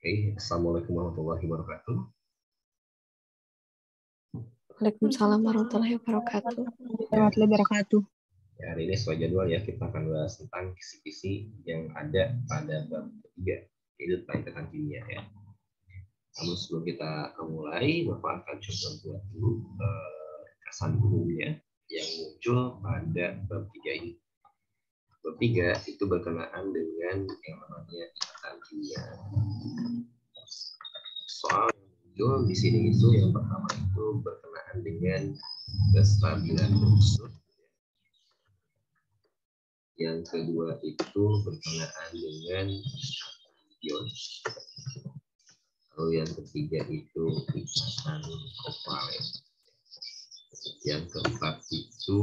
Assalamualaikum warahmatullahi wabarakatuh. Waalaikumsalam warahmatullahi wabarakatuh. Warahmatullahi wabarakatuh. Ya, hari ini sesuai jadwal ya, kita akan bahas tentang kisi-kisi yang ada pada bab ketiga, yaitu tentang ikatan kimia ya. Namun sebelum kita mulai, Bapak akan coba buat dulu kesan umumnya yang muncul pada bab 3 ini. Bab 3 itu berkenaan dengan yang namanya ikatan kimia. Soal yang muncul di sini itu yang pertama itu berkenaan dengan kestabilan unsur. Yang kedua itu berkenaan dengan ion. Lalu yang ketiga itu ikatan kovalen. Yang keempat itu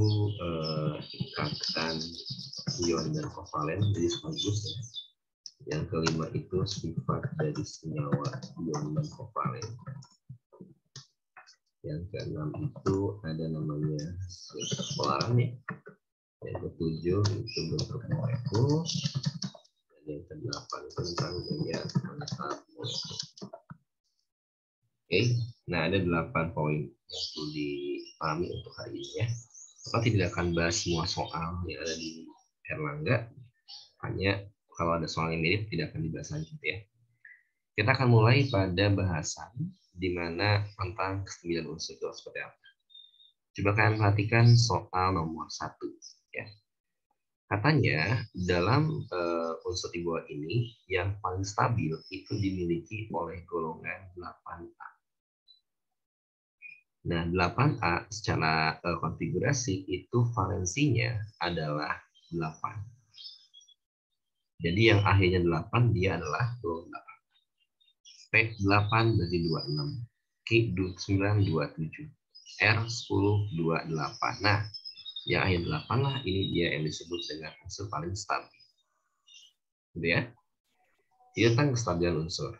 ikatan ion dan kovalen jadi sekaligus ya. Yang kelima itu sifat dari senyawa ion dan kovalen. Yang keenam itu ada namanya polaran ya. Yang ketujuh itu bentuk molekul. Dan yang kedelapan tentang gaya antar molekul. Oke, nah ada 8 poin yang perlu dipahami untuk hari ini ya. Kita tidak akan bahas semua soal yang ada di Erlangga, hanya kalau ada soal yang mirip tidak akan dibahas lagi gitu ya. Kita akan mulai pada bahasan di mana tentang kestabilan unsur itu seperti apa. Coba kalian perhatikan soal nomor 1 ya. Katanya dalam unsur di bawah ini yang paling stabil itu dimiliki oleh golongan 8A. Nah, 8A secara konfigurasi itu valensinya adalah 8. Jadi yang akhirnya 8 dia adalah golongan 8. P8 berarti 26. Q9 27. R10 28. Nah, yang akhir 8 lah ini dia yang disebut dengan unsur paling stabil. Gitu ya. Itu tentang kestabilan unsur.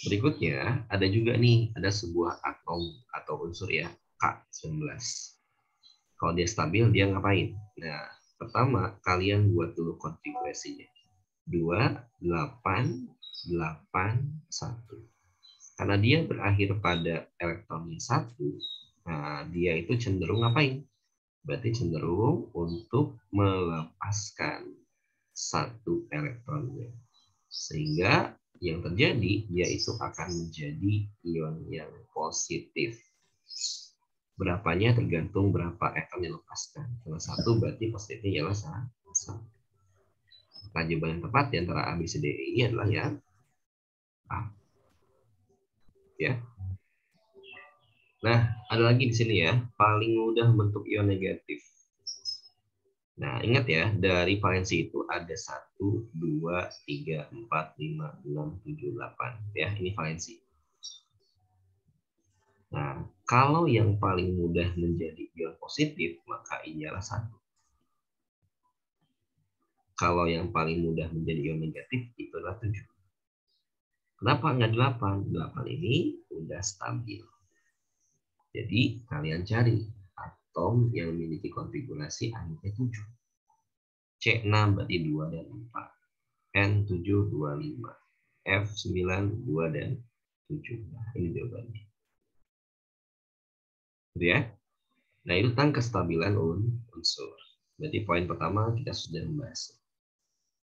Berikutnya ada juga nih, ada sebuah atom atau unsur ya, K19. Kalau dia stabil dia ngapain? Nah, pertama kalian buat dulu konfigurasinya. 2, 8, 8, 1. Karena dia berakhir pada elektronnya 1, nah dia itu cenderung ngapain? Berarti cenderung untuk melepaskan 1 elektronnya. Sehingga yang terjadi dia itu akan menjadi ion yang positif. Berapanya tergantung berapa atom yang dilepaskan. Kalau 1 berarti positifnya ialah 1. Maka jawaban yang tepat di antara A, B, C, D, E ini adalah yang A. Ya. Nah, ada lagi di sini ya, paling mudah membentuk ion negatif. Nah, ingat ya, dari valensi itu ada 1, 2, 3, 4, 5, 6, 7, 8. Ya, ini valensi. Nah, kalau yang paling mudah menjadi ion positif, maka ini adalah 1. Kalau yang paling mudah menjadi ion negatif, itu adalah 7. Kenapa nggak 8? 8 ini udah stabil. Jadi, kalian cari atom yang memiliki konfigurasi akhirnya 7. C6 berarti 2 dan 4. N7 25. F9 2 dan 7. Nah, ini jawabannya. Gitu ya. Nah, itu tentang kestabilan unsur. Berarti poin pertama kita sudah membahas.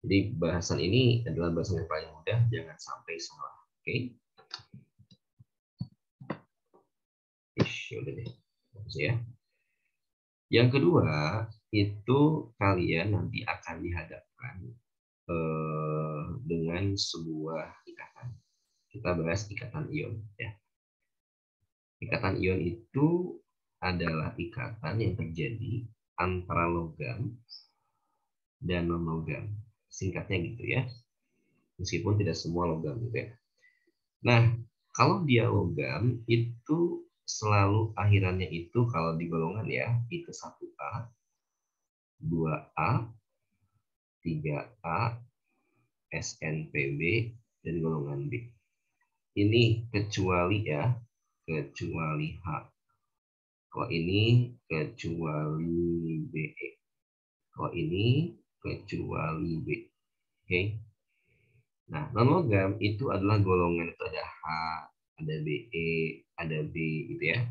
Jadi bahasan ini adalah bahasan yang paling mudah, jangan sampai salah. Oke. Udah deh. Ya. Yang kedua, itu kalian nanti akan dihadapkan dengan sebuah ikatan. Kita bahas ikatan ion ya. Ikatan ion itu adalah ikatan yang terjadi antara logam dan non-logam. Singkatnya gitu ya. Meskipun tidak semua logam gitu ya. Nah, kalau dia logam itu selalu akhirannya itu kalau di golongan ya, itu 1A, 2A, 3A, SNPB, dan golongan B. Ini kecuali ya, kecuali H. Kalau ini kecuali BE. Kalau ini kecuali B. Oke. Nah, non-logam itu adalah golongan, itu ada H, ada Be, ada B gitu ya.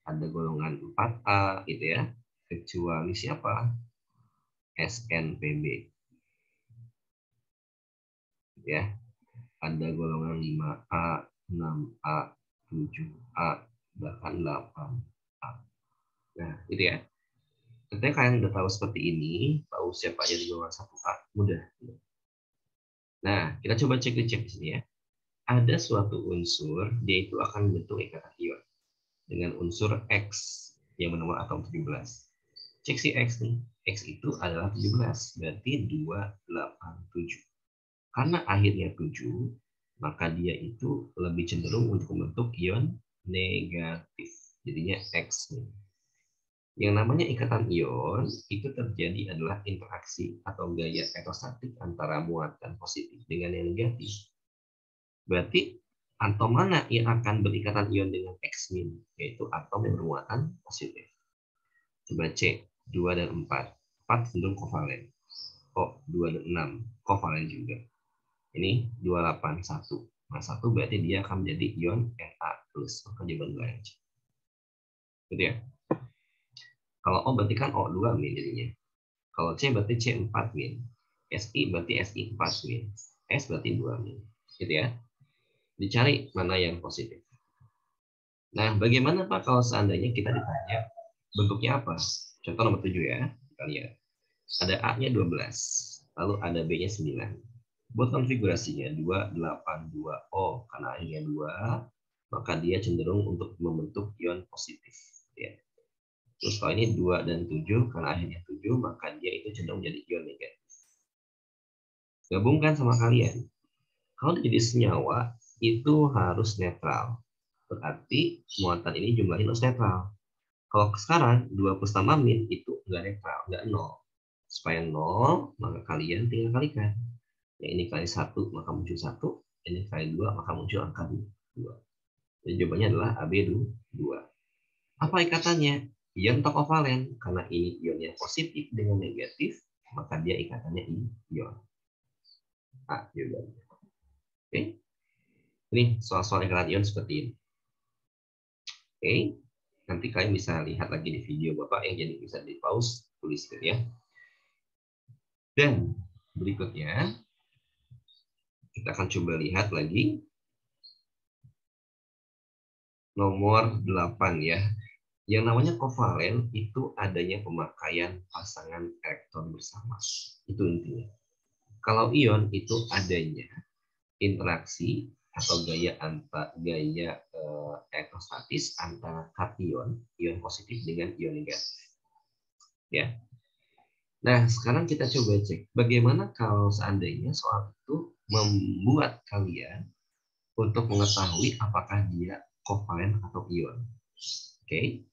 Ada golongan 4A gitu ya. Kecuali siapa? SNPB. Gitu ya. Ada golongan 5A, 6A, 7A, bahkan 8A. Nah, itu ya. Ketika kalian udah tahu seperti ini, tahu siapa aja di golongan 1A, mudah. Nah, kita coba cek di sini ya. Ada suatu unsur, dia itu akan membentuk ikatan ion dengan unsur X yang bernomor atom 17. Cek si X nih. X itu adalah 17, berarti 287. Karena akhirnya 7, maka dia itu lebih cenderung untuk membentuk ion negatif. Jadinya X nih. Yang namanya ikatan ion itu terjadi adalah interaksi atau gaya elektrostatik antara muatan positif dengan yang negatif. Berarti atom mana yang akan berikatan ion dengan X-, yaitu atom yang bermuatan positif. Coba cek 2 dan 4. 4 cenderung kovalen. Oh, 2 dan 6 kovalen juga. Ini 281. Nah, 1 berarti dia akan menjadi ion Na+. Maka jawaban blank. Gitu ya. Kalau O berarti kan O2 min jadinya. Kalau C berarti C4 min. Si berarti Si4 min. S berarti 2 min. Gitu ya. Dicari mana yang positif. Nah, bagaimana Pak kalau seandainya kita ditanya bentuknya apa? Contoh nomor 7 ya. Kita lihat. Ada A-nya 12, lalu ada B-nya 9. Buat konfigurasinya 282O, karena A-nya 2, maka dia cenderung untuk membentuk ion positif. Ya. Terus kalau ini 2 dan 7, karena akhirnya 7, maka dia itu cenderung menjadi ion negatif. Gabungkan sama kalian. Kalau jadi senyawa, itu harus netral. Berarti muatan ini jumlahnya harus netral. Kalau sekarang 2 plus tambah min itu nggak netral, nggak 0. Supaya 0, maka kalian tinggal kalikan. Ya, ini kali 1, maka muncul 1. Ini kali 2, maka muncul angka 2. Jadi jawabannya adalah AB 2. Apa ikatannya? Ion atau kovalen. Karena ini ionnya positif dengan negatif, maka dia ikatannya ion. Ah, jawabannya. Oke. Ini soal-soal ikatan ion seperti ini. Oke. Nanti kalian bisa lihat lagi di video Bapak yang jadi bisa di pause, tulis ya. Dan berikutnya kita akan coba lihat lagi nomor 8 ya. Yang namanya kovalen itu adanya pemakaian pasangan elektron bersama. Itu intinya. Kalau ion itu adanya interaksi atau gaya elektrostatis antara kation, ion positif dengan ion negatif. Ya. Nah, sekarang kita coba cek bagaimana kalau seandainya soal itu membuat kalian untuk mengetahui apakah dia kovalen atau ion. Oke.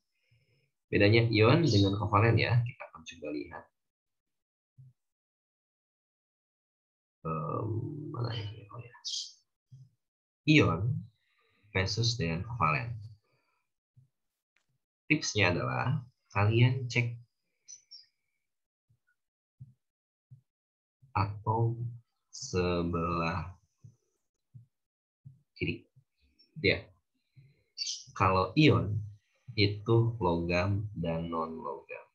Bedanya ion dengan kovalen ya, kita akan coba lihat. Mana ini? Oh ya. Ion versus dengan kovalen. Tipsnya adalah kalian cek atom sebelah kiri. Ya. Kalau ion itu logam dan non logam.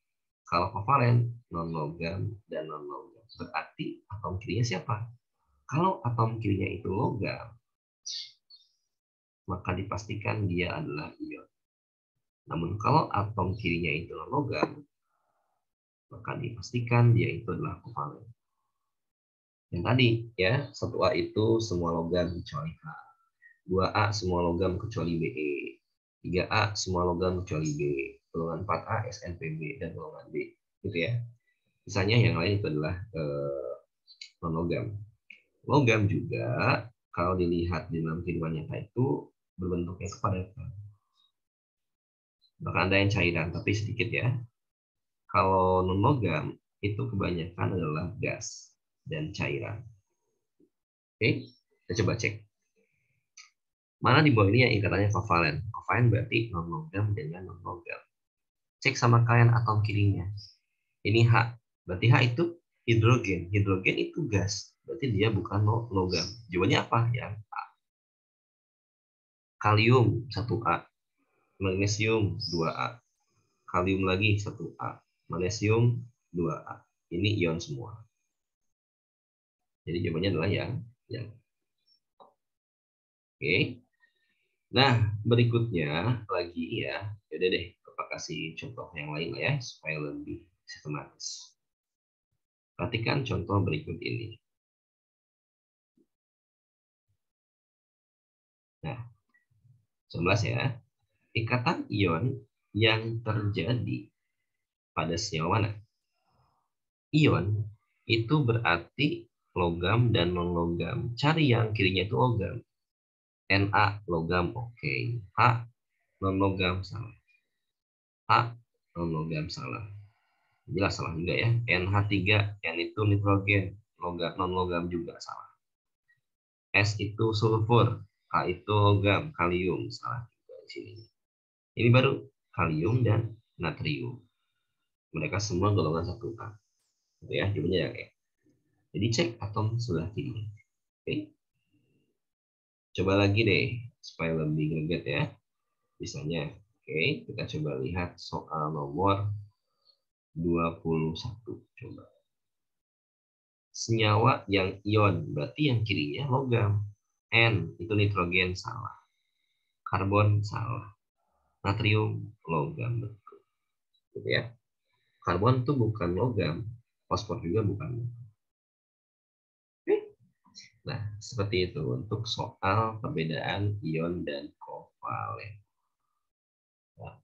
Kalau kovalen non logam dan non logam. Berarti atom kirinya siapa? Kalau atom kirinya itu logam, maka dipastikan dia adalah ion. Namun kalau atom kirinya itu non logam, maka dipastikan dia itu adalah kovalen. Yang tadi ya, 1A itu semua logam kecuali H. 2A semua logam kecuali Be. 3A semua logam kecuali B. Golongan 4A SNPB dan golongan B. Gitu ya. Misalnya yang lain itu adalah non logam. Logam juga kalau dilihat di dalam kehidupan nyata itu berbentuknya kepadatan. Bahkan ada yang cairan, tapi sedikit ya. Kalau non logam itu kebanyakan adalah gas dan cairan. Oke, kita coba cek. Mana di bawah ini yang ikatannya kovalen? Kovalen berarti non logam dengan non logam. Cek sama kalian atom kirinya. Ini H. Berarti H itu hidrogen. Hidrogen itu gas. berarti dia bukan logam. Jawabannya apa? Yang A. Kalium 1A, magnesium 2A, kalium lagi 1A, magnesium 2A. Ini ion semua. Jadi jawabannya adalah yang Oke. Nah, berikutnya lagi ya. Yaudah deh, Bapak kasih contoh yang lain lah ya supaya lebih sistematis. Perhatikan contoh berikut ini. Nah, 11 ya. Ikatan ion yang terjadi pada senyawa mana? Ion itu berarti logam dan non-logam. Cari yang kirinya itu logam. Na logam oke. H non-logam salah. H non-logam salah. Jelas salah juga ya. NH3, N itu nitrogen, logam non-logam juga salah. S itu sulfur, K itu logam, kalium salah juga di sini. Ini baru kalium dan natrium. Mereka semua golongan 1A. Gitu ya, jawabannya yang E. Jadi cek atom sebelah kiri. Oke. Coba lagi deh supaya lebih greget ya. Misalnya, oke, kita coba lihat soal nomor 21. Coba. Senyawa yang ion, berarti yang kirinya logam. N itu nitrogen salah. Karbon salah. Natrium logam betul. Gitu ya. Karbon itu bukan logam, fosfor juga bukan. Nah, seperti itu untuk soal perbedaan ion dan kovalen. Nah,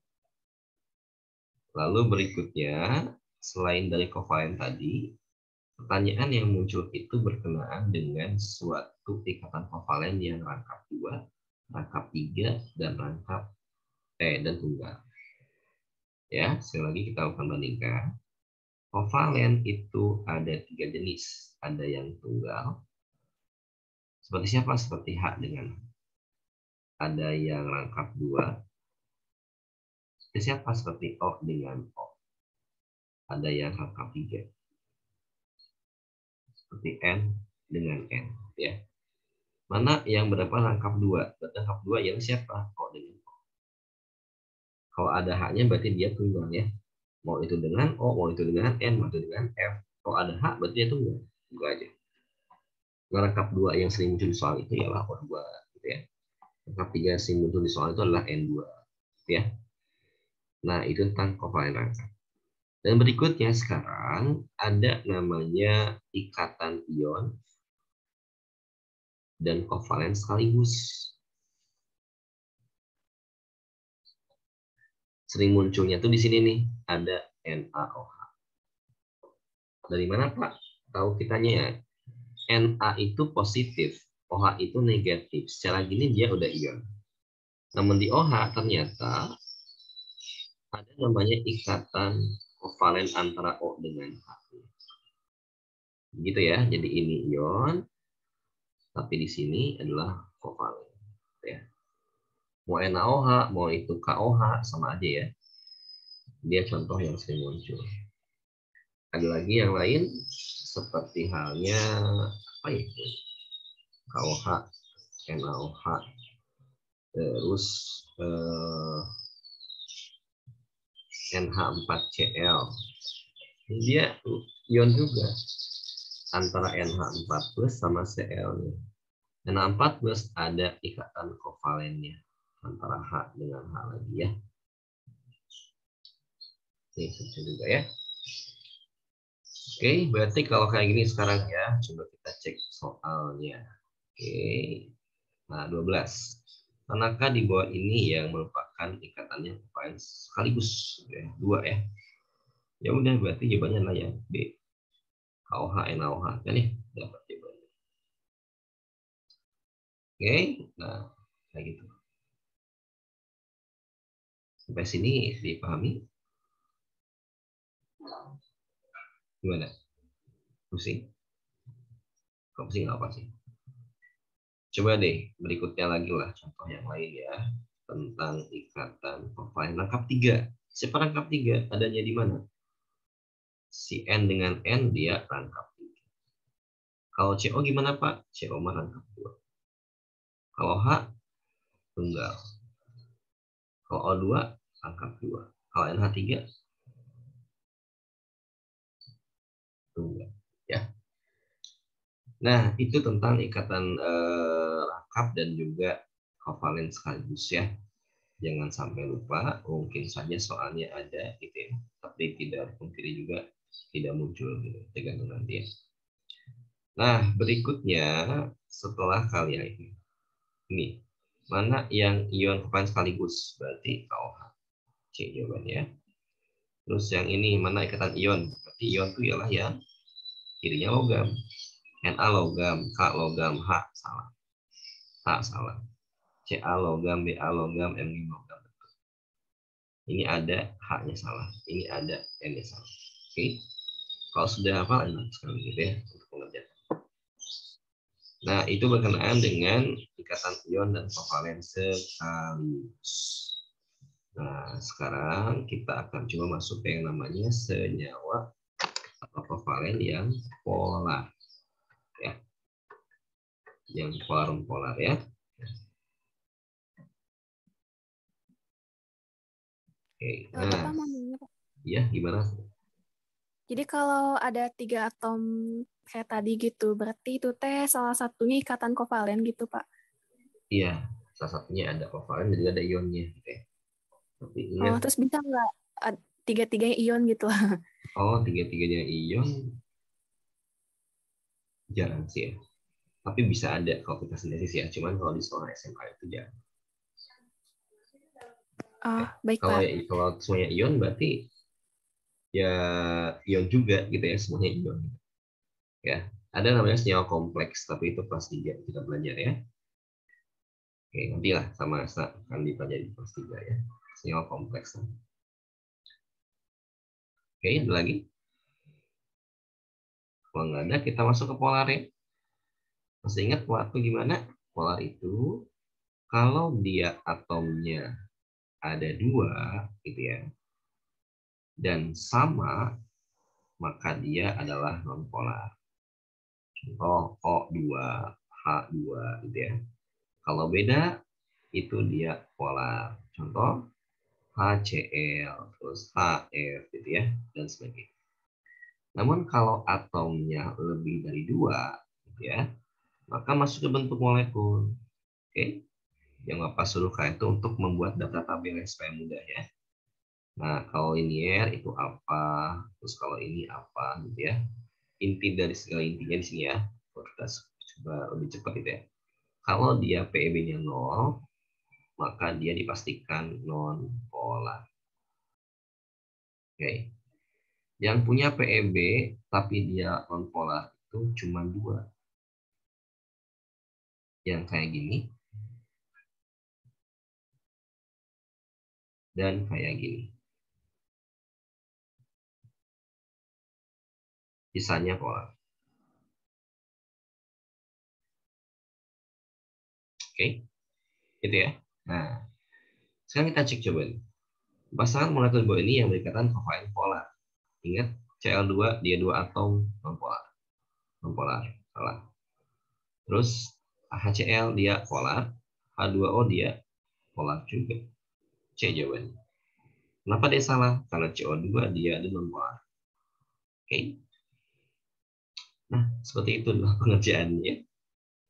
lalu berikutnya, selain dari kovalen tadi, pertanyaan yang muncul itu berkenaan dengan suatu ikatan kovalen yang rangkap 2, rangkap 3, dan rangkap dan tunggal. Ya, sekali lagi kita akan bandingkan. Kovalen itu ada 3 jenis. Ada yang tunggal. Seperti siapa? Seperti H dengan ada yang rangkap 2. Seperti siapa? Seperti O dengan O. Ada yang rangkap 3. Seperti N dengan N. Ya. Mana yang berapa rangkap 2? Berarti rangkap 2 yang siapa? O dengan O. Kalau ada H-nya berarti dia tunggal ya. Mau itu dengan O, mau itu dengan N, mau itu dengan F. Kalau ada H berarti dia tunggal. Tunggal aja. Rangkap 2 yang sering muncul di soal itu ialah O2 gitu ya. Rangkap 3 yang sering muncul di soal itu adalah N2 gitu ya. Nah, itu tentang kovalen rangkap. Dan berikutnya sekarang ada namanya ikatan ion dan kovalen sekaligus. Sering munculnya tuh di sini nih, ada NaOH. Dari mana Pak? Tahu kitanya ya. Na itu positif, OH itu negatif. Secara gini dia udah ion. Namun di OH ternyata ada namanya ikatan kovalen antara O dengan H. Gitu ya. Jadi ini ion, tapi di sini adalah kovalen. Ya. Mau NaOH, mau itu KOH sama aja ya. Dia contoh yang sering muncul. Ada lagi yang lain seperti halnya apa itu? KOH, NaOH, terus NH4Cl. Dia ion juga antara NH4 plus sama Cl-nya. NH4 plus ada ikatan kovalennya antara H dengan H lagi ya. Ini selesai juga ya. Oke, berarti kalau kayak gini sekarang ya, coba kita cek soalnya. Oke, nah 12. Manakah di bawah ini yang merupakan ikatannya kovalen sekaligus? Ya, 2 ya. Ya udah, berarti jawabannya adalah yang B. KOH, NaOH. Kan nih, dapat jawabannya. Oke, nah kayak gitu. Sampai sini dipahami? Gimana? Pusing? Kok pusing apa sih? Coba deh berikutnya lagi lah contoh yang lain ya tentang ikatan kovalen rangkap 3. Siapa rangkap 3? Adanya di mana? Si N dengan N dia rangkap 3. Kalau CO gimana Pak? CO mah rangkap 2. Kalau H tunggal. Kalau O2 rangkap 2. Kalau NH3 tunggal. Ya. Nah, itu tentang ikatan rangkap dan juga kovalen sekaligus ya. Jangan sampai lupa, mungkin saja soalnya ada gitu ya. Tapi tidak pungkiri juga tidak muncul gitu, tergantung nanti ya. Nah, berikutnya setelah kalian ini mana yang ion kovalen sekaligus? Berarti KOH. C jawabannya. Terus yang ini mana ikatan ion? Berarti ion itu ialah yang kirinya logam. Na logam, K logam, H salah. H salah. Ca logam, Ba logam, Mg logam. Ini ada H-nya salah. Ini ada N-nya salah. Oke. Kalau sudah hafal enak sekali gitu ya untuk mengerjakan. Nah, itu berkenaan dengan ikatan ion dan kovalen sekaligus. Nah, sekarang kita akan coba masuk ke yang namanya senyawa atau kovalen yang polar. Ya. Yang polar ya. Oke. Nah, Bapak mau nanya, Pak. ya gimana? Jadi kalau ada 3 atom kayak tadi gitu, berarti itu teh salah satunya ikatan kovalen gitu, Pak. Iya, salah satunya ada kovalen dan juga ada ionnya gitu ya. Tapi Oh, ingat, terus bisa nggak tiga-tiganya ion gitu? tiga-tiganya ion jarang sih ya. Tapi bisa ada kalau kita sintesis ya. Cuman kalau di sekolah SMA itu jarang. Oh, Ya. baik, Kalau Pak. kalau semuanya ion berarti ya ion juga gitu ya, semuanya ion. Ya, ada namanya senyawa kompleks, tapi itu kelas 3 kita belajar ya. Oke, nantilah sama akan dipelajari di kelas 3 ya. Senyawa kompleks. Oke, ada lagi? Kalau nggak ada, kita masuk ke polar ya. Masih ingat polar itu gimana? Polar itu kalau dia atomnya ada 2 gitu ya, dan sama, maka dia adalah nonpolar. Contoh O2, H2 gitu ya. Kalau beda, itu dia polar. Contoh HCl, terus HF gitu ya, dan sebagainya. Namun kalau atomnya lebih dari 2 gitu ya, maka masuk ke bentuk molekul. Oke, yang Bapak suruh kalian itu untuk membuat daftar tabel supaya mudah ya. Nah, kalau linier itu apa, terus kalau ini apa gitu ya. Inti dari segala intinya di sini ya. Kalau kita coba lebih cepat gitu ya. Kalau dia PEB-nya 0, maka dia dipastikan non polar. Oke. Yang punya PEB tapi dia non polar itu cuma 2. Yang kayak gini dan kayak gini. Sisanya polar. Oke. Gitu ya. Nah, sekarang kita cek coba nih. Pasangan molekul bawah ini yang berikatan kovalen polar. Ingat, Cl2 dia 2 atom non polar. Non polar. Salah. Terus HCl dia polar, H2O dia polar juga. C jawabannya. Kenapa dia salah? Karena CO2 dia ada non polar. Oke. Nah, seperti itu adalah pengerjaannya.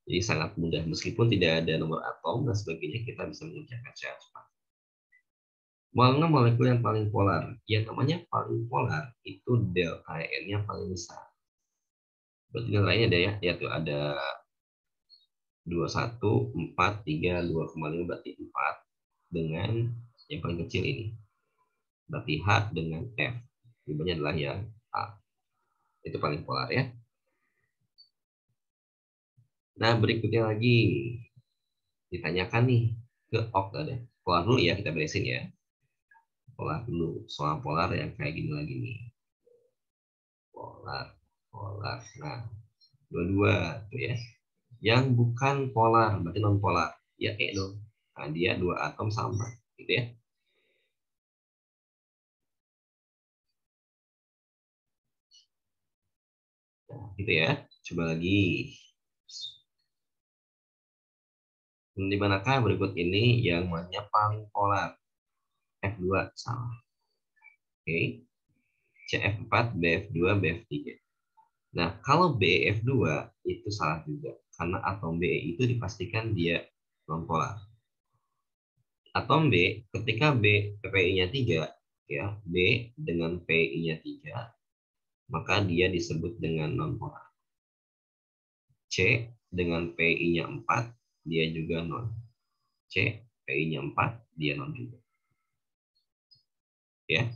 Jadi sangat mudah. Meskipun tidak ada nomor atom dan sebagainya, kita bisa mengerjakan secara cepat. Mana molekul yang paling polar? Yang namanya paling polar itu delta N-nya paling besar. Berarti nilainya ada ya, yaitu ada 21, 4, 3, 2,5 berarti 4 dengan yang paling kecil ini. Berarti H dengan F. Jumlahnya adalah yang A. Itu paling polar ya. Nah, berikutnya lagi ditanyakan nih ke okta deh. Polar dulu ya, kita beresin ya. Polar dulu. Soal polar yang kayak gini lagi nih. Polar, polar. Nah, dua-dua tuh ya. Yang bukan polar, berarti non polar. Ya E dong. Nah, dia 2 atom sama, gitu ya. Nah, gitu ya. Coba lagi. Di manakah berikut ini yang namanya paling polar? F2 salah. Oke. CF4, BF2, BF3. Nah, kalau BF2 itu salah juga. Karena atom B itu dipastikan dia nonpolar. Atom B, ketika B PI-nya 3, ya, B dengan PI-nya 3, maka dia disebut dengan nonpolar. C dengan PI-nya 4, dia juga non. C, PI-nya 4, dia non juga. Ya.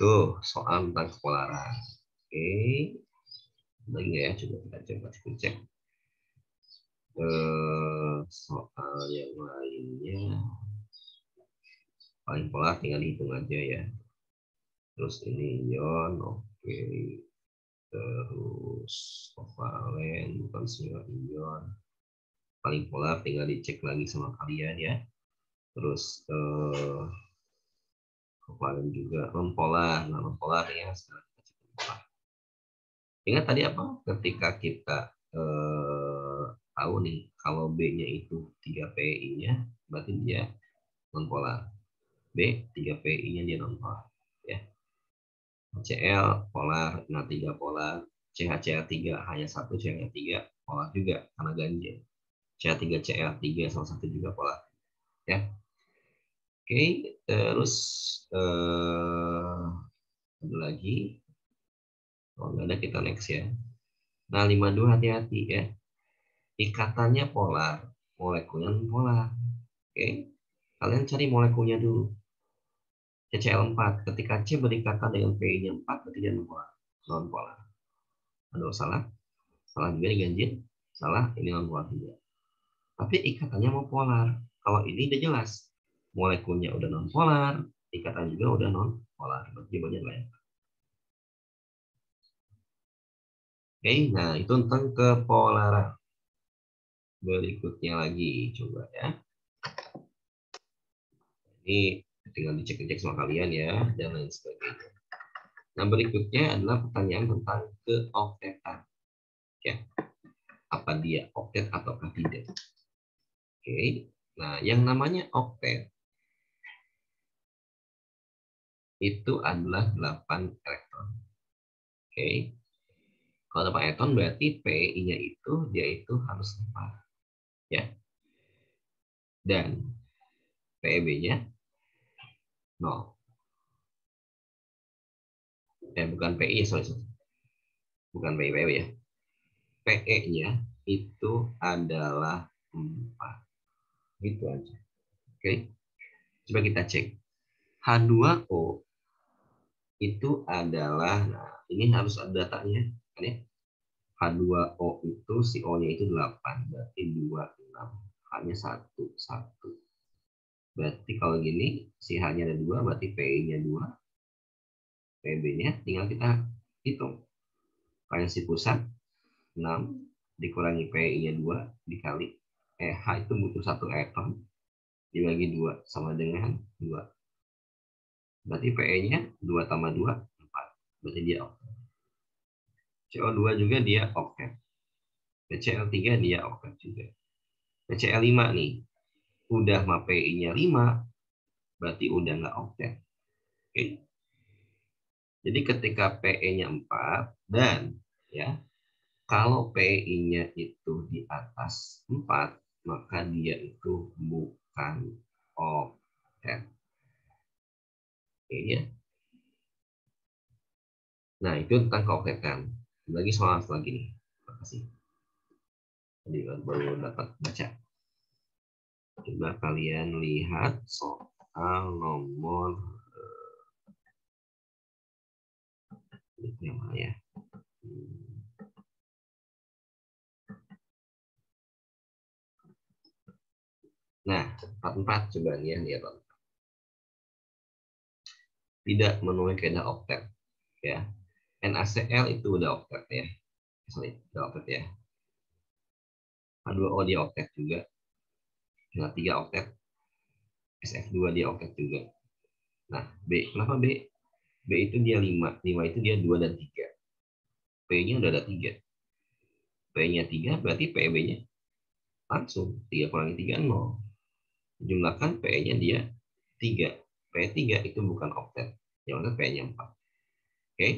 Tuh, soal tentang kepolaran. Oke. Lagi nggak ya? Coba kita cek. Soal yang lainnya. Paling polar tinggal dihitung aja ya. Terus ini ion, oke. Terus kovalen, bukan semua ion. Paling polar tinggal dicek lagi sama kalian ya. Terus kovalen juga non polar. Nah, non polar ya sekarang kita cek. Ingat tadi apa? Ketika kita tahu nih kalau B-nya itu 3 PI-nya, berarti dia non polar. B 3 PI-nya dia non polar ya. HCl polar, NH3 polar, CHCl3 hanya satu, CH3 polar juga karena ganjil. CH3Cl3 salah satu juga polar ya. Oke, terus ada lagi. Kalau nggak ada kita next ya. Nah, 52 hati-hati ya. Ikatannya polar, molekulnya non polar. Oke. Kalian cari molekulnya dulu. CCl4, ketika C berikatan dengan PI-nya 4, berarti dia non polar. Ada salah? Salah juga diganjil? Salah, ini non polar juga. Tapi ikatannya mau polar. Kalau ini udah jelas. Molekulnya udah non polar, ikatan juga udah non polar. Berarti banyak lah ya. Oke, nah itu tentang kepolaran. Berikutnya lagi, coba ya. Ini tinggal dicek-cek sama kalian ya, dan lain sebagainya. Nah, berikutnya adalah pertanyaan tentang keoktetan. Ya, apa dia oktet ataukah tidak? Oke, nah yang namanya oktet itu adalah 8 elektron. Oke, kalau 8 elektron berarti PI-nya itu dia itu harus 4. Ya, dan PEB-nya 0. Bukan PI, sorry. Bukan PI, PEB ya. PE-nya itu adalah 4. Gitu aja. Oke, coba kita cek. H2O itu adalah, nah ini harus ada datanya. Kan ya? H2O itu si O-nya itu 8, berarti 2, 6. H-nya 1, 1. Berarti kalau gini, si H-nya ada 2, berarti PE-nya 2. PB-nya tinggal kita hitung. Valensi pusat 6 dikurangi PI-nya 2 dikali H itu butuh 1 elektron dibagi 2 sama dengan 2. Berarti PE-nya 2 tambah 2, 4. Berarti dia oktet. CO2 juga dia oktet. PCl3 dia oktet juga. PCl5 nih, udah mah PI-nya 5, berarti udah nggak oktet. Oke. Jadi ketika PE-nya 4 dan ya kalau PI-nya itu di atas 4, maka dia itu bukan oktet. Oke ya. Nah, itu tentang keoktetan. Lagi soal lagi nih. Terima kasih. Tadi baru dapat baca. Coba kalian lihat soal nomor yang mana ya. Nah, 44 coba ya lihat. Tidak memenuhi kaidah oktet ya. NaCl itu udah oktet ya. Sorry, udah oktet ya. H2O dia oktet juga. NH3 oktet. SF2 dia oktet juga. Nah, B. Kenapa B? B itu dia 5. 5 itu dia 2 dan 3. P-nya udah ada 3. P-nya 3 berarti PB-nya langsung 3 kurangi 3, 0. Jumlahkan P-nya dia 3. P3 itu bukan oktet. Yang mana P-nya 4. Oke.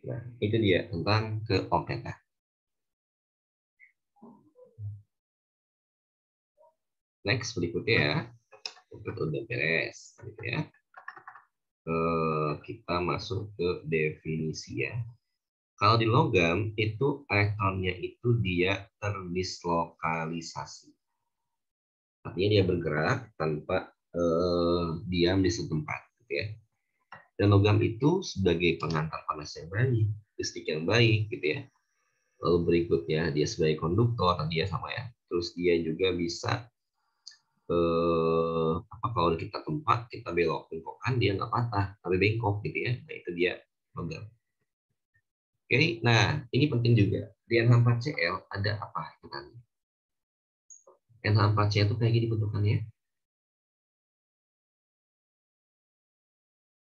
Nah, itu dia tentang keoktetan. Next, berikutnya ya. Udah beres. Gitu ya. Kita masuk ke definisi ya. Kalau di logam itu elektronnya itu dia terdislokalisasi. Artinya dia bergerak tanpa diam di satu tempat, gitu ya. Dan logam itu sebagai pengantar panas yang baik, listrik yang baik, gitu ya. Lalu berikutnya dia sebagai konduktor, dia sama ya. Terus dia juga bisa kalau kita tempat kita bengkokkan dia nggak patah, tapi bengkok gitu ya. Nah itu dia logam. Oke, nah ini penting juga. Di NH4Cl ada apa bentukannya? NH4Cl itu kayak gini bentukannya.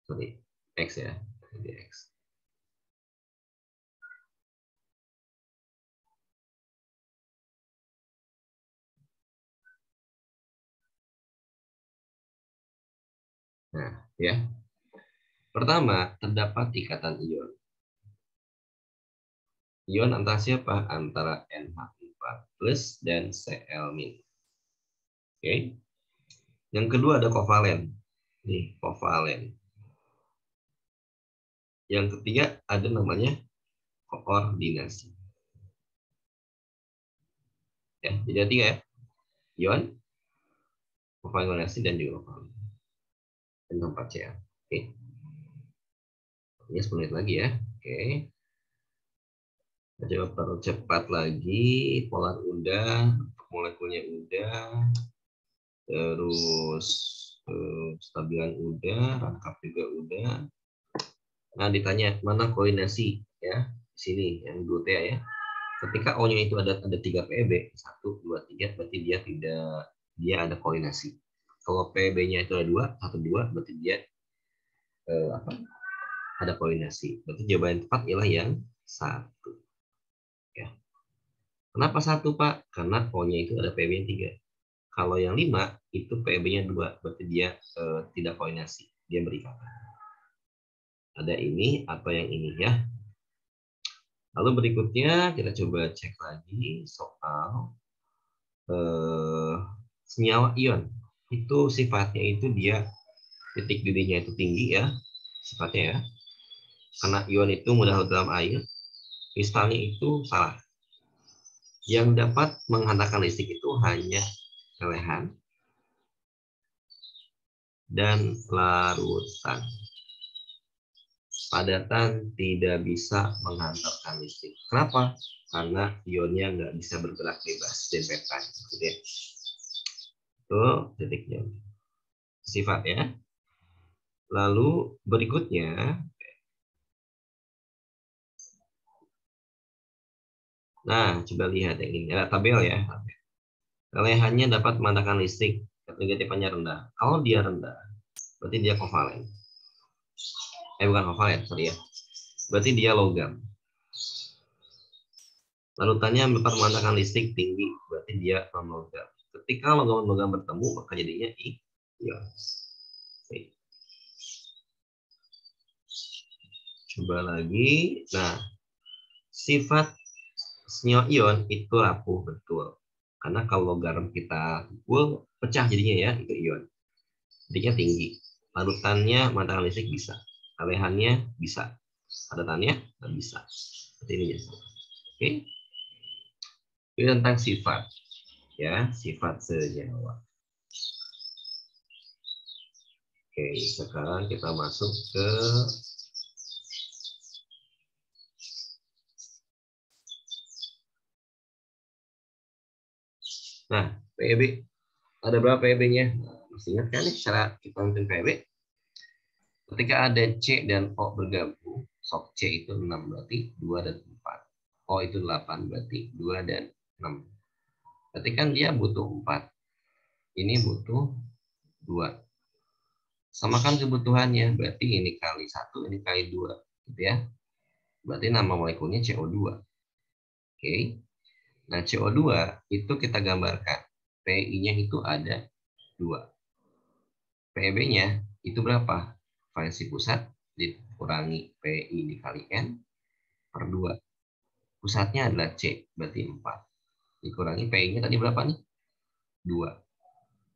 Sorry, X ya. Ini X. Nah, ya. Pertama, terdapat ikatan ion. Ion antara siapa? Antara NH4 plus dan Cl-. Oke. Yang kedua ada kovalen. Nih, kovalen. Yang ketiga ada namanya koordinasi. Ya, jadi ada 3 ya. Ion, koordinasi dan juga kovalen. NH4Cl. Oke. Ini 10 menit lagi ya. Oke. Coba percepat lagi. Polar udah, molekulnya udah, terus stabilan udah, rangkap juga udah. Nah ditanya mana koordinasi ya, di sini yang 2T ya. Ketika O-nya itu ada 3 PB, 1, 2, 3, berarti dia ada koordinasi. Kalau PB-nya itu ada 2, 1, 2, berarti dia ada koordinasi. Berarti jawaban yang tepat ialah yang 1. Ya. Kenapa 1 Pak? Karena O-nya itu ada PB-nya 3. Kalau yang 5 itu PB-nya 2, berarti dia tidak koordinasi, dia berikatan. Ada ini atau yang ini ya. Lalu berikutnya kita coba cek lagi soal senyawa ion. Itu sifatnya itu dia titik didihnya itu tinggi ya, sifatnya ya. Karena ion itu mudah larut dalam air, kristalnya itu salah. Yang dapat menghantarkan listrik itu hanya lelehan dan larutan. Padatan tidak bisa menghantarkan listrik. Kenapa? Karena ionnya nggak bisa bergerak bebas, dempetan. Gitu ya. Itu titiknya. Sifat ya. Lalu berikutnya, nah coba lihat yang ini. Ada tabel ya. Lelehannya dapat memantulkan listrik. Negatifannya rendah. Kalau dia rendah, berarti dia kovalen. Bukan kovalen, sorry ya. Berarti dia logam. Larutannya dapat memantulkan listrik tinggi, berarti dia non-logam. Ketika logam-logam bertemu, maka jadinya ion. Coba lagi. Nah, sifat senyawa ion itu rapuh betul. Karena kalau garam kita pukul, pecah jadinya ya, itu ion. Jadinya tinggi. Larutannya memantulkan listrik bisa. Lelehannya bisa. Padatannya nggak bisa. Seperti ini ya. Oke. Ini tentang sifat. Ya, sifat senyawa. Oke, sekarang kita masuk ke PEB. Ada berapa PEB-nya? Masih ingat kan nih cara kita menentukan PEB? Ketika ada C dan O bergabung, sok C itu 6 berarti 2 dan 4. O itu 8 berarti 2 dan 6. Berarti kan dia butuh 4. Ini butuh 2. Samakan kebutuhannya, berarti ini kali 1, ini kali 2. Gitu ya. Berarti nama molekulnya CO2. Oke. Nah, CO2 itu kita gambarkan. PI-nya itu ada 2. PEB-nya itu berapa? Valensi pusat dikurangi PI dikali N per 2. Pusatnya adalah C, berarti 4. Dikurangi PI-nya tadi berapa nih? 2.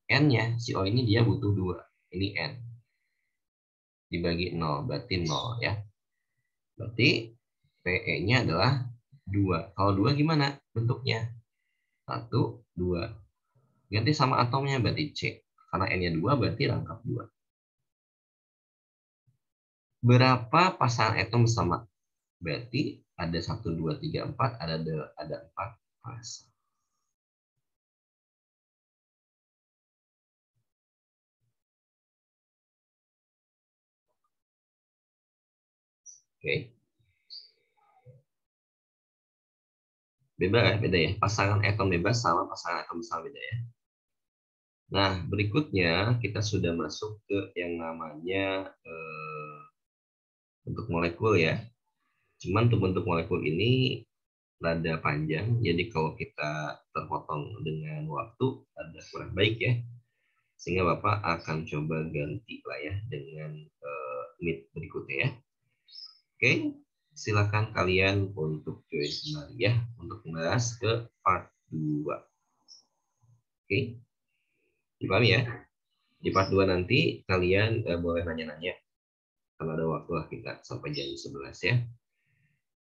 N-nya, si O ini dia butuh 2. Ini N. Dibagi 0, berarti 0 ya. Berarti PE-nya adalah 2. Kalau 2 gimana bentuknya? 1, 2. Ganti sama atomnya berarti C. Karena N-nya 2 berarti rangkap 2. Berapa pasangan atom sama? Berarti ada 1, 2, 3, 4. Ada 4 pasang. Oke. Beda ya. Pasangan atom bebas sama pasangan atom besar beda ya. Nah, berikutnya kita sudah masuk ke yang namanya bentuk molekul ya. Cuman untuk bentuk molekul ini rada panjang, jadi kalau kita terpotong dengan waktu ada kurang baik ya. Sehingga Bapak akan coba ganti lah ya dengan meet berikutnya ya. Oke, silakan kalian untuk join kembali ya untuk membahas ke part 2. Oke, dipahami ya. Di part 2 nanti kalian boleh nanya-nanya. Kalau ada waktu lah kita sampai jam 11 ya.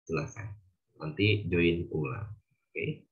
Silakan. Nanti join ulang. Oke.